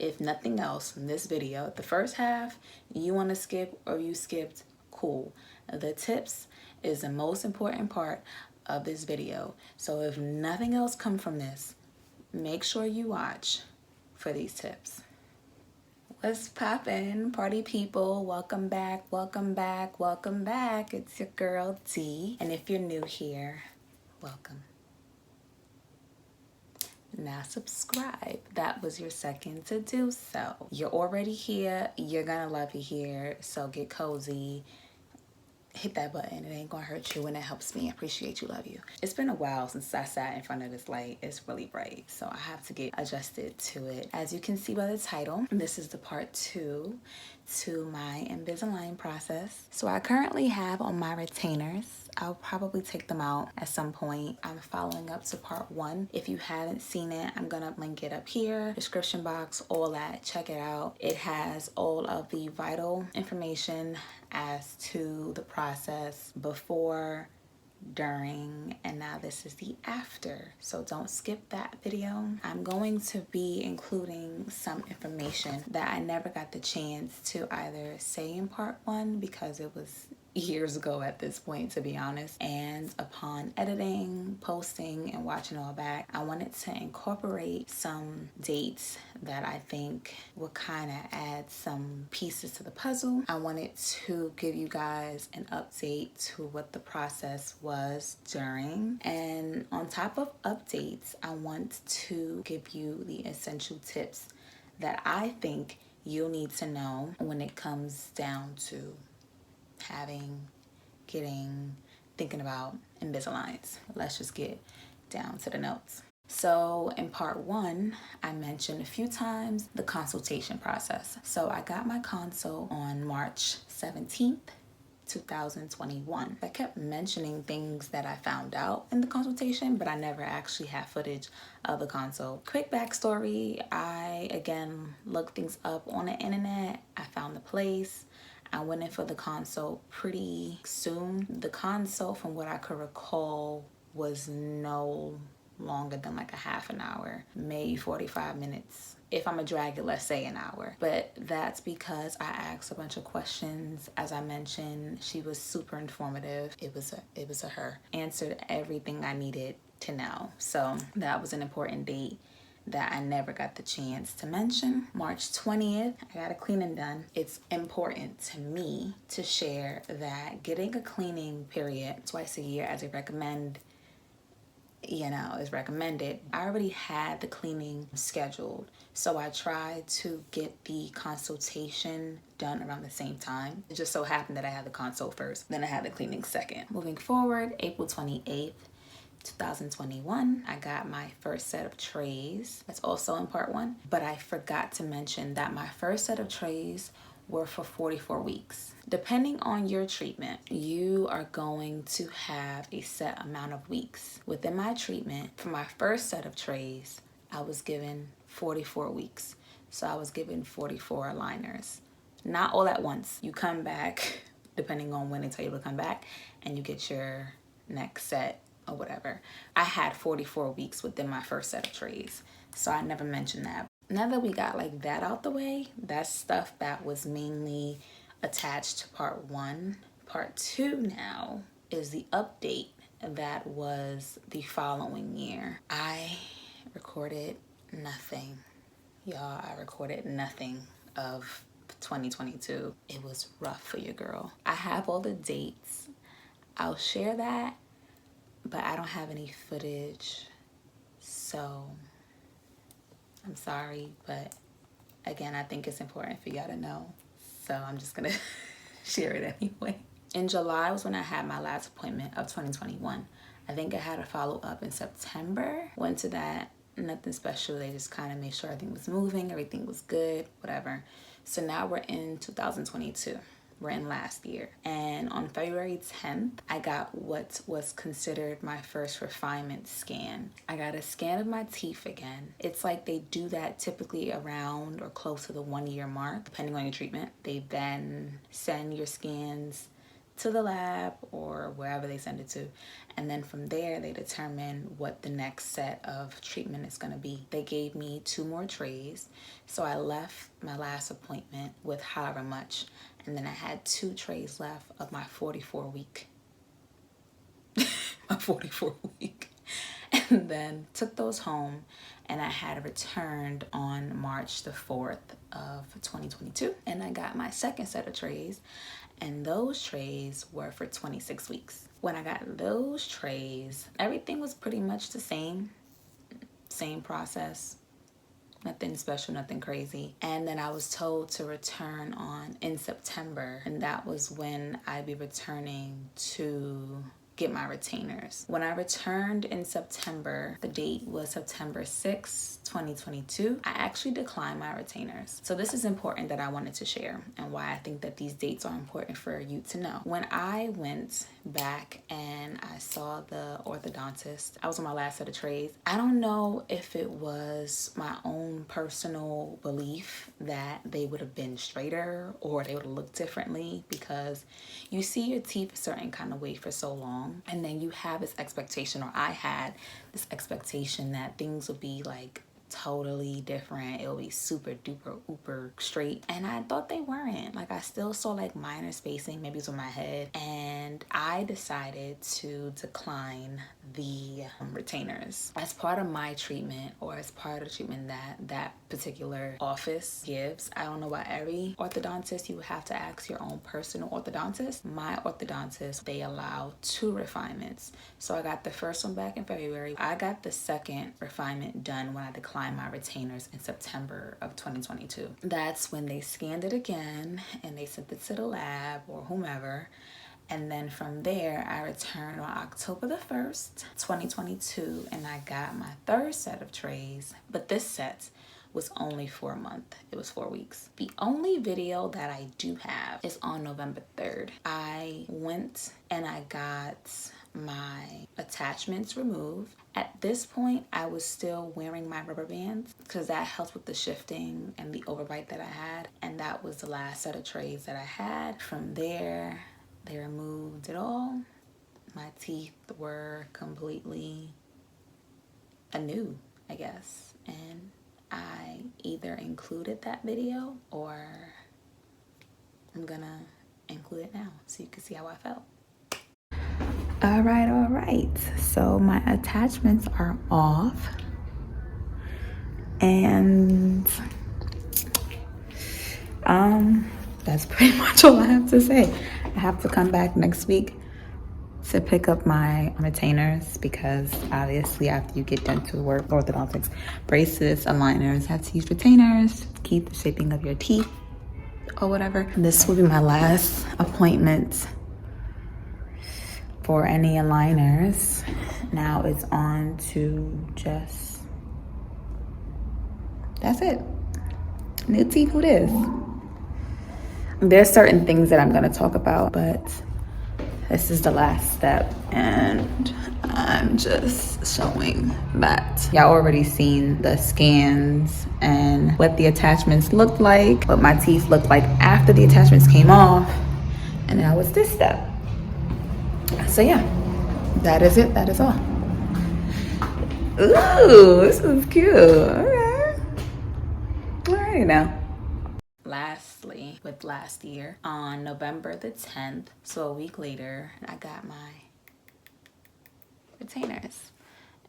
If nothing else from this video, the first half, you want to skip or you skipped, cool. The tips is the most important part of this video. So if nothing else comes from this, make sure you watch for these tips. What's poppin', party people? Welcome back, welcome back, welcome back. It's your girl D. And if you're new here, welcome. Now subscribe. That was your second to do so. You're already here. You're gonna love it here. So get cozy. Hit that button. It ain't gonna hurt you and it helps me. I appreciate you, love you. It's been a while since I sat in front of this light. It's really bright, so I have to get adjusted to it. As you can see by the title, this is the part 2 to my Invisalign process. So I currently have on my retainers. I'll probably take them out at some point. I'm following up to part 1. If you haven't seen it, I'm gonna link it up here, description box, all that. Check it out. It has all of the vital information as to the process before, during, and now this is the after. So don't skip that video. I'm going to be including some information that I never got the chance to either say in part 1 because it was years ago at this point, to be honest, and upon editing, posting, and watching all back, I wanted to incorporate some dates that I think would kind of add some pieces to the puzzle. I wanted to give you guys an update to what the process was during, and on top of updates, I want to give you the essential tips that I think you'll need to know when it comes down to thinking about Invisaligns. Let's just get down to the notes. So in part 1, I mentioned a few times the consultation process. So I got my consult on March 17th, 2021. I kept mentioning things that I found out in the consultation, but I never actually had footage of the consult. Quick backstory, I again looked things up on the internet. I found the place. I went in for the consult pretty soon. The consult, from what I could recall, was no longer than like a half an hour, maybe 45 minutes. If I'm gonna drag it, let's say an hour. But that's because I asked a bunch of questions. As I mentioned, she was super informative. It was a her. Answered everything I needed to know. So that was an important date that I never got the chance to mention. March 20th, I got a cleaning done. It's important to me to share that getting a cleaning period twice a year as a recommend, is recommended. I already had the cleaning scheduled, so I tried to get the consultation done around the same time. It just so happened that I had the consult first, then I had the cleaning second. Moving forward, April 28th, 2021, I got my first set of trays. That's also in part 1, but I forgot to mention that my first set of trays were for 44 weeks. Depending on your treatment, you are going to have a set amount of weeks. Within my treatment, for my first set of trays, I was given 44 weeks. So I was given 44 aligners. Not all at once. You come back, depending on when they tell you to come back, and you get your next set or whatever. I had 44 weeks within my first set of trays, so I never mentioned that. Now that we got like that out the way, that's stuff that was mainly attached to part 1. Part 2 now is the update that was the following year. I recorded nothing. Y'all, I recorded nothing of 2022. It was rough for your girl. I have all the dates. I'll share that, but I don't have any footage, so I'm sorry, but again, I think it's important for y'all to know, so I'm just gonna share it anyway. In July was when I had my last appointment of 2021. I think I had a follow-up in September. Went to that, nothing special. They just kind of made sure everything was moving, everything was good, whatever. So now we're in 2022. We're in last year. And on February 10th, I got what was considered my first refinement scan. I got a scan of my teeth again. It's like they do that typically around or close to the 1-year mark, depending on your treatment. They then send your scans to the lab or wherever they send it to. And then from there, they determine what the next set of treatment is going to be. They gave me 2 more trays. So I left my last appointment with however much. And then I had 2 trays left of my 44-week. My 44-week. And then took those home, and I had returned on March the 4th of 2022. And I got my second set of trays, and those trays were for 26 weeks. When I got those trays, everything was pretty much the same process. Nothing special, nothing crazy. And then I was told to return in September, and that was when I'd be returning to get my retainers. When I returned in September, the date was September 6th, 2022, I actually declined my retainers. So this is important that I wanted to share, and why I think that these dates are important for you to know. When I went back and I saw the orthodontist, I was on my last set of trays. I don't know if it was my own personal belief that they would have been straighter or they would have looked differently, because you see your teeth a certain kind of way for so long, and then you have this expectation, or I had this expectation, that things would be like totally different. It'll be super duper uber straight, and I thought they weren't. Like, I still saw like minor spacing, maybe it was on my head, and I decided to decline the retainers as part of my treatment, or as part of the treatment that particular office gives. I don't know about every orthodontist. You would have to ask your own personal orthodontist. My orthodontist, they allow 2 refinements. So I got the first one back in February. I got the second refinement done when I declined my retainers in September of 2022. That's when they scanned it again and they sent it to the lab or whomever. And then from there, I returned on October the 1st, 2022, and I got my 3rd set of trays. But this set was only for a month. It was 4 weeks. The only video that I do have is on November 3rd. I went and I got my attachments removed. At this point, I was still wearing my rubber bands because that helped with the shifting and the overbite that I had. And that was the last set of trays that I had. From there, they removed it all. My teeth were completely anew, I guess. And I either included that video, or I'm gonna include it now so you can see how I felt. All right. So my attachments are off, and that's pretty much all I have to say. I have to come back next week to pick up my retainers, because obviously after you get dental work, orthodontics, braces, aligners, have to use retainers to keep the shaping of your teeth or whatever. This will be my last appointment for any aligners. Now it's on to just, that's it. New teeth, who this? There's certain things that I'm gonna talk about, but this is the last step, and I'm just showing that y'all already seen the scans and what the attachments looked like, what my teeth looked like after the attachments came off, and now it's this step. So yeah, that is it. That is all. Ooh, this is cute. Okay. All right now. Lastly, with last year, on November the 10th, so a week later, I got my retainers.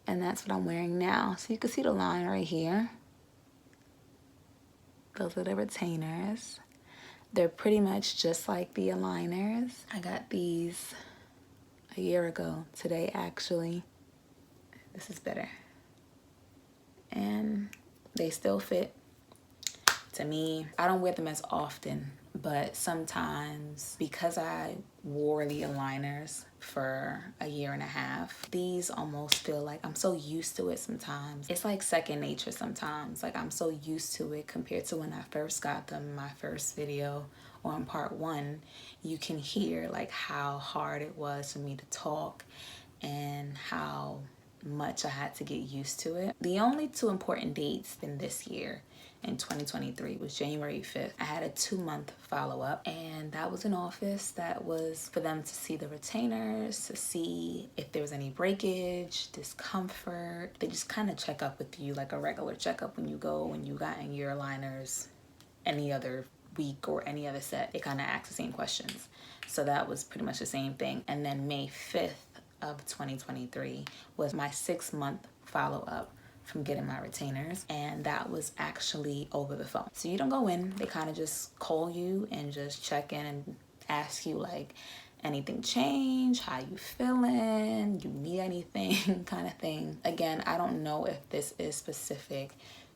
And that's what I'm wearing now. So you can see the line right here. Those are the retainers. They're pretty much just like the aligners. I got these a year ago today, actually. This is better. And they still fit. To me, I don't wear them as often, but sometimes, because I wore the aligners for a year and a half, these almost feel like I'm so used to it sometimes. It's like second nature sometimes. Like, I'm so used to it compared to when I first got them in my first video, or in part 1. You can hear like how hard it was for me to talk, and how much I had to get used to it. The only two important dates in this year in 2023 was January 5th. I had a 2-month follow-up, and that was an office that was for them to see the retainers, to see if there was any breakage, discomfort. They just kind of check up with you like a regular checkup when you go, when you gotten your aligners any other week or any other set. They kind of ask the same questions. So that was pretty much the same thing. And then May 5th of 2023 was my 6-month follow-up from getting my retainers, and that was actually over the phone. So you don't go in, they kind of just call you and just check in and ask you like, anything change, how you feeling, you need anything, kind of thing. Again, I don't know if this is specific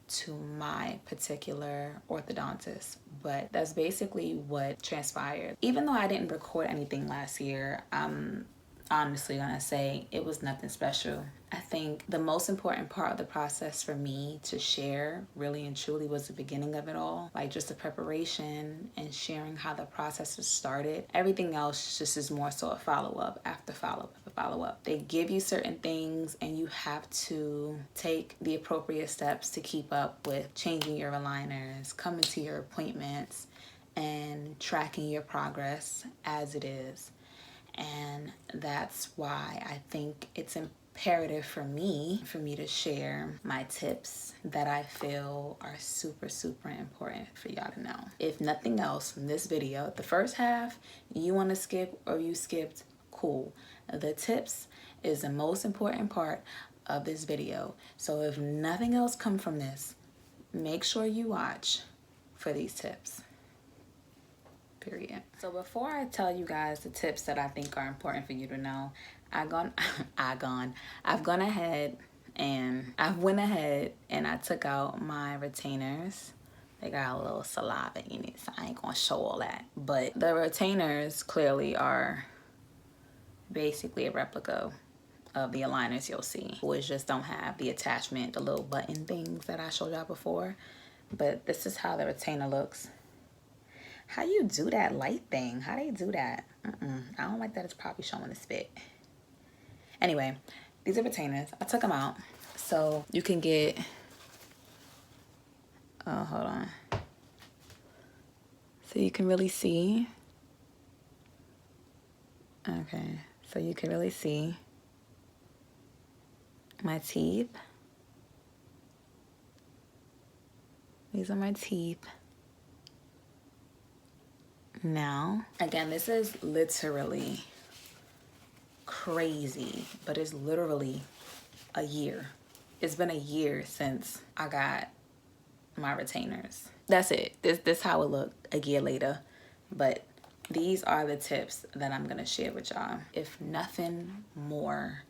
to my particular orthodontist, but that's basically what transpired. Even though I didn't record anything last year, I'm honestly gonna say it was nothing special. I think the most important part of the process for me to share really and truly was the beginning of it all, like just the preparation and sharing how the process was started. Everything else just is more so a follow-up after follow-up after follow-up. They give you certain things and you have to take the appropriate steps to keep up with changing your aligners, coming to your appointments, and tracking your progress as it is. And that's why I think it's imperative for me to share my tips that I feel are super, super important for y'all to know. If nothing else from this video, the first half, you want to skip or you skipped, cool. The tips is the most important part of this video. So if nothing else come from this, make sure you watch for these tips. Period. So before I tell you guys the tips that I think are important for you to know, I've gone ahead and I took out my retainers. They got a little saliva in it, so I ain't gonna show all that. But the retainers clearly are basically a replica of the aligners you'll see, which just don't have the attachment, the little button things that I showed y'all before. But this is how the retainer looks. How you do that light thing? How they do that? I don't like that it's probably showing the spit. Anyway, these are retainers. I took them out so you can get, oh, hold on. So you can really see. Okay, so you can really see my teeth. These are my teeth. Now, again, this is literally crazy, but it's literally a year. It's been a year since I got my retainers. That's it. This how it looked a year later. But these are the tips that I'm gonna share with y'all. If nothing more,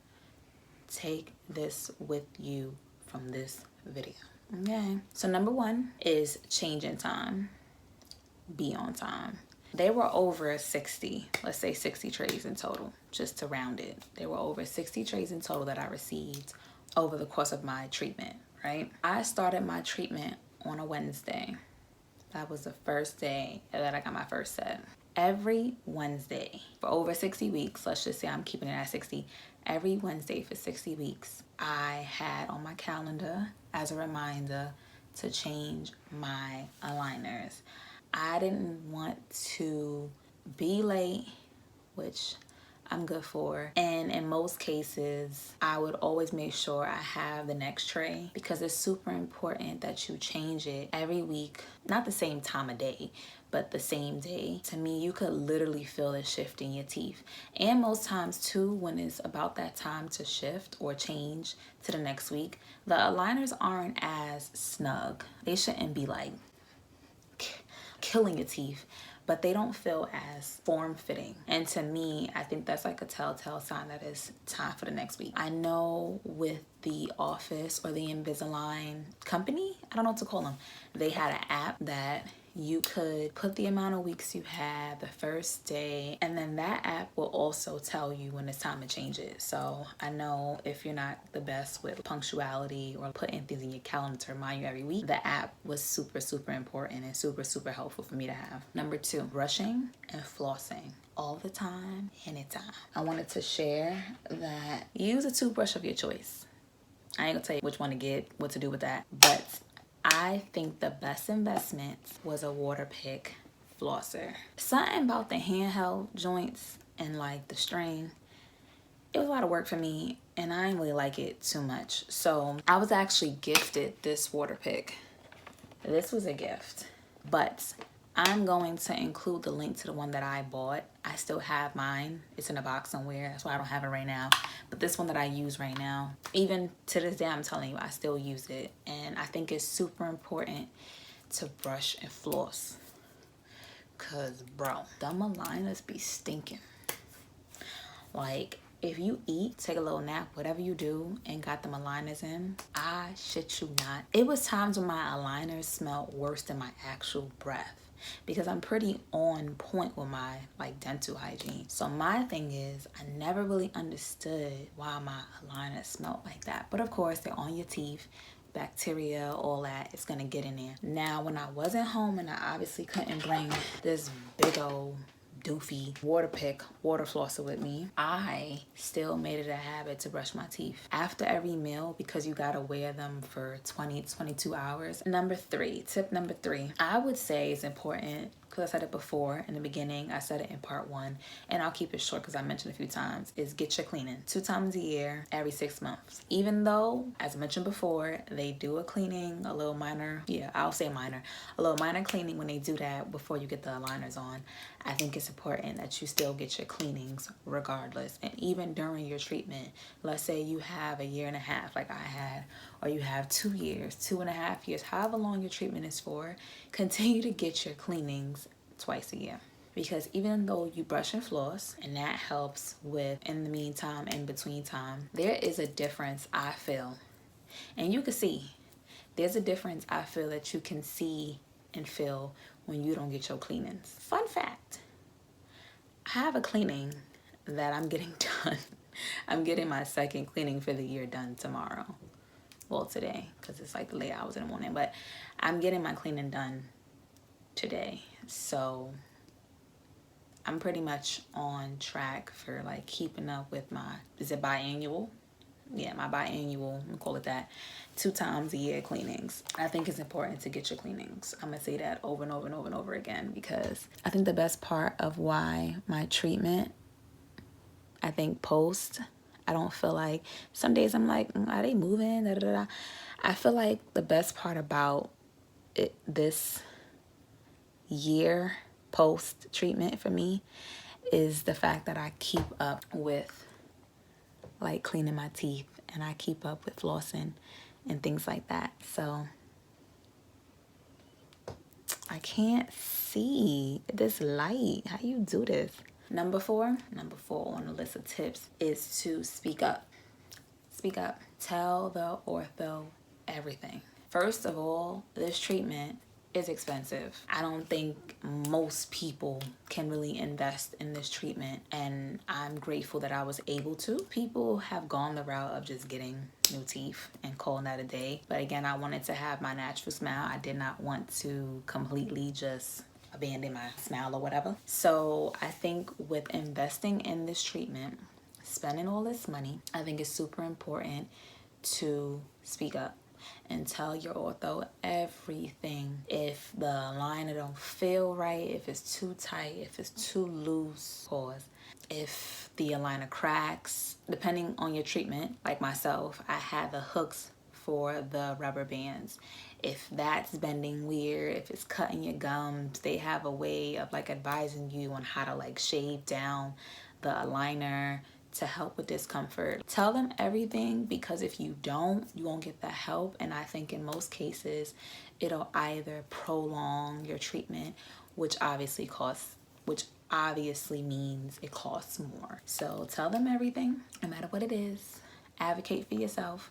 take this with you from this video. Okay. So number one is change in time. Be on time. They were over 60, let's say 60 trays in total, just to round it. There were over 60 trays in total that I received over the course of my treatment, right? I started my treatment on a Wednesday. That was the first day that I got my first set. Every Wednesday for over 60 weeks, let's just say I'm keeping it at 60, every Wednesday for 60 weeks, I had on my calendar as a reminder to change my aligners. I didn't want to be late, which I'm good for. And in most cases, I would always make sure I have the next tray because it's super important that you change it every week. Not the same time of day, but the same day. To me, you could literally feel the shift in your teeth. And most times too, when it's about that time to shift or change to the next week, the aligners aren't as snug. They shouldn't be like killing your teeth, but they don't feel as form-fitting. And to me, I think that's like a telltale sign that it's time for the next week. I know with the office or the Invisalign company, I don't know what to call them, they had an app that you could put the amount of weeks you had the first day, and then that app will also tell you when it's time to change it. So I know if you're not the best with punctuality or putting things in your calendar to remind you every week, the app was super, super important and super, super helpful for me to have. Number two, brushing and flossing all the time, anytime. I wanted to share that use a toothbrush of your choice. I ain't gonna tell you which one to get, what to do with that. But I think the best investment was a Waterpik flosser. Something about the handheld joints and like the string, it was a lot of work for me and I didn't really like it too much. So I was actually gifted this Waterpik. This was a gift, but I'm going to include the link to the one that I bought. I still have mine. It's in a box somewhere. That's why I don't have it right now. But this one that I use right now, even to this day, I'm telling you, I still use it. And I think it's super important to brush and floss. Cause bro, them aligners be stinking. Like, if you eat, take a little nap, whatever you do, and got them aligners in, I shit you not. It was times when my aligners smelled worse than my actual breath because I'm pretty on point with my like dental hygiene. So my thing is, I never really understood why my aligners smelled like that. But of course, they're on your teeth. Bacteria, all that, it's gonna get in there. Now, when I wasn't home and I obviously couldn't bring this big old doofy Waterpik water flosser with me, I still made it a habit to brush my teeth after every meal because you gotta wear them for 22 hours. Tip number three, I would say is important because I said it before in the beginning. I said it in part 1 and I'll keep it short because I mentioned a few times, is get your cleaning 2 times a year, every 6 months. Even though, as I mentioned before, they do a cleaning, a little minor, a little minor cleaning when they do that before you get the aligners on. I think it's important that you still get your cleanings regardless. And even during your treatment, let's say you have a year and a half like I had, or you have 2 years, 2.5 years, however long your treatment is for, continue to get your cleanings twice a year. Because even though you brush and floss, and that helps with in the meantime, in between time, there is a difference I feel. And you can see, there's a difference I feel that you can see and feel when you don't get your cleanings. Fun fact, I have a cleaning that I'm getting done. I'm getting my second cleaning for the year done tomorrow. Well, today, because it's like the late hours in the morning, but I'm getting my cleaning done today. So I'm pretty much on track for like keeping up with my, is it biannual? Yeah, my biannual, we'll call it that, 2 times a year cleanings. I think it's important to get your cleanings. I'm gonna say that over and over and over and over again because I think the best part of why my treatment, I think post, I don't feel like, some days I'm like, are they moving? Da, da, da, da. I feel like the best part about it, this year post treatment for me, is the fact that I keep up with like cleaning my teeth and I keep up with flossing and things like that. So I can't see this light. How you do this? Number four on the list of tips is to speak up. Speak up. Tell the ortho everything. First of all, this treatment is expensive. I don't think most people can really invest in this treatment, and I'm grateful that I was able to. People have gone the route of just getting new teeth and calling that a day. But again, I wanted to have my natural smile. I did not want to completely just abandon my smile or whatever. So I think with investing in this treatment, spending all this money, I think it's super important to speak up and tell your ortho everything. If the aligner don't feel right, if it's too tight, if it's too loose, pause. If the aligner cracks, depending on your treatment, like myself, I had the hooks for the rubber bands. If that's bending weird, if it's cutting your gums, they have a way of like advising you on how to like shave down the aligner to help with discomfort. Tell them everything, because if you don't, you won't get the help. And I think in most cases, it'll either prolong your treatment, which obviously means it costs more. So tell them everything, no matter what it is. Advocate for yourself,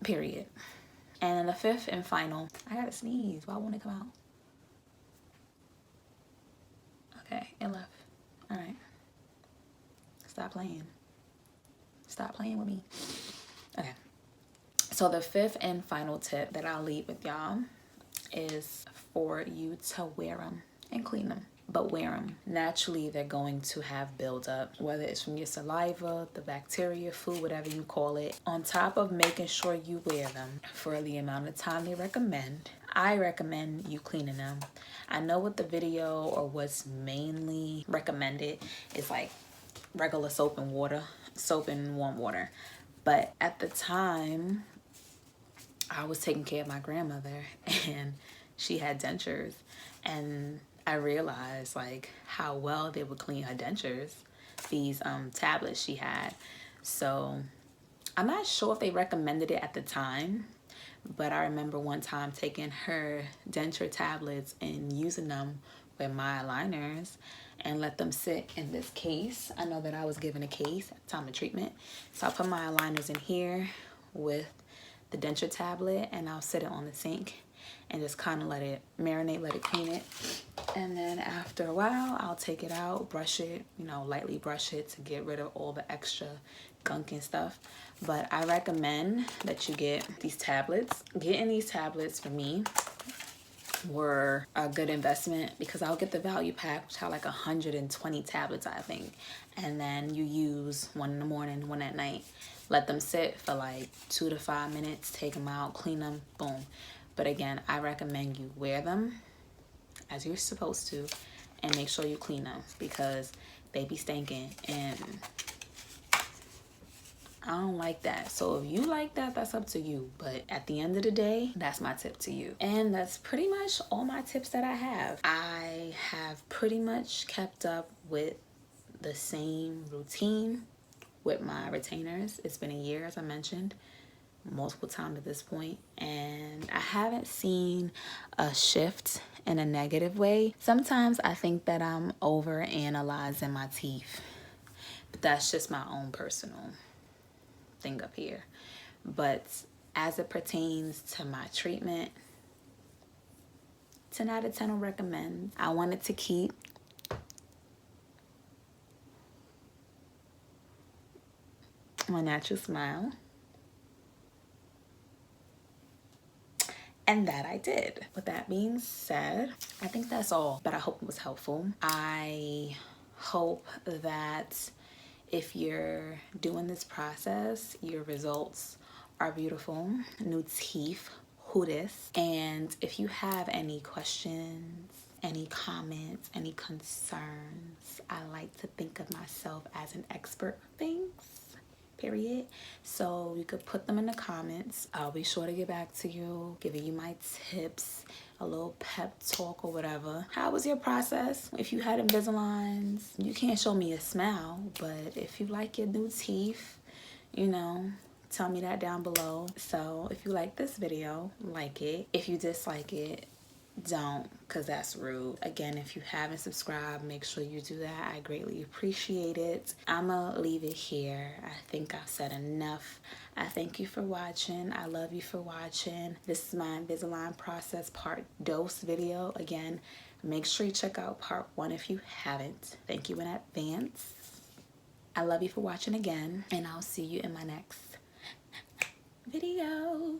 period. And then the fifth and final, I gotta sneeze. Why won't it come out? Okay, it left. All right. Stop playing. Stop playing with me. Okay. So the fifth and final tip that I'll leave with y'all is for you to wear them and clean them. but wear them. Naturally, they're going to have buildup, whether it's from your saliva, the bacteria, food, whatever you call it. On top of making sure you wear them for the amount of time they recommend, I recommend you cleaning them. I know what the video or what's mainly recommended is like regular soap and water, soap and warm water. But at the time, I was taking care of my grandmother and she had dentures, and I realized like how well they would clean her dentures, these tablets she had. So I'm not sure if they recommended it at the time, but I remember one time taking her denture tablets and using them with my aligners and let them sit in this case. I know that I was given a case at the time of treatment. So I put my aligners in here with the denture tablet, and I'll sit it on the sink and just kind of let it marinate, let it clean it. And then after a while, I'll take it out, brush it, you know, lightly brush it to get rid of all the extra gunk and stuff. But I recommend that you get these tablets. Getting these tablets for me were a good investment because I'll get the value pack, which had like 120 tablets, I think. And then you use one in the morning, one at night. Let them sit for like 2 to 5 minutes, take them out, clean them, boom. But again, I recommend you wear them as you're supposed to and make sure you clean them because they be stinking and I don't like that. So if you like that, that's up to you. But at the end of the day, that's my tip to you. And that's pretty much all my tips that I have. I have pretty much kept up with the same routine with my retainers. It's been a year, as I mentioned, multiple times at this point, and I haven't seen a shift in a negative way. Sometimes I think that I'm over analyzing my teeth, but that's just my own personal thing up here. But as it pertains to my treatment, 10 out of 10 will recommend. I wanted to keep my natural smile, and that I did. With that being said, I think that's all, but I hope it was helpful. I hope that if you're doing this process, your results are beautiful. New teeth, who dis? And if you have any questions, any comments, any concerns, I like to think of myself as an expert of things, period. So you could put them in the comments. I'll be sure to get back to you, giving you my tips, a little pep talk or whatever. How was your process? If you had Invisaligns, you can't show me a smile, but if you like your new teeth, you know, tell me that down below. So if you like this video, like it. If you dislike it, don't, because that's rude. Again, if you haven't subscribed, make sure you do that. I greatly appreciate it. I'ma leave it here. I think I've said enough. I thank you for watching. I love you for watching. This is my Invisalign process part dose video. Again, make sure you check out part 1 if you haven't. Thank you in advance. I love you for watching again, and I'll see you in my next video.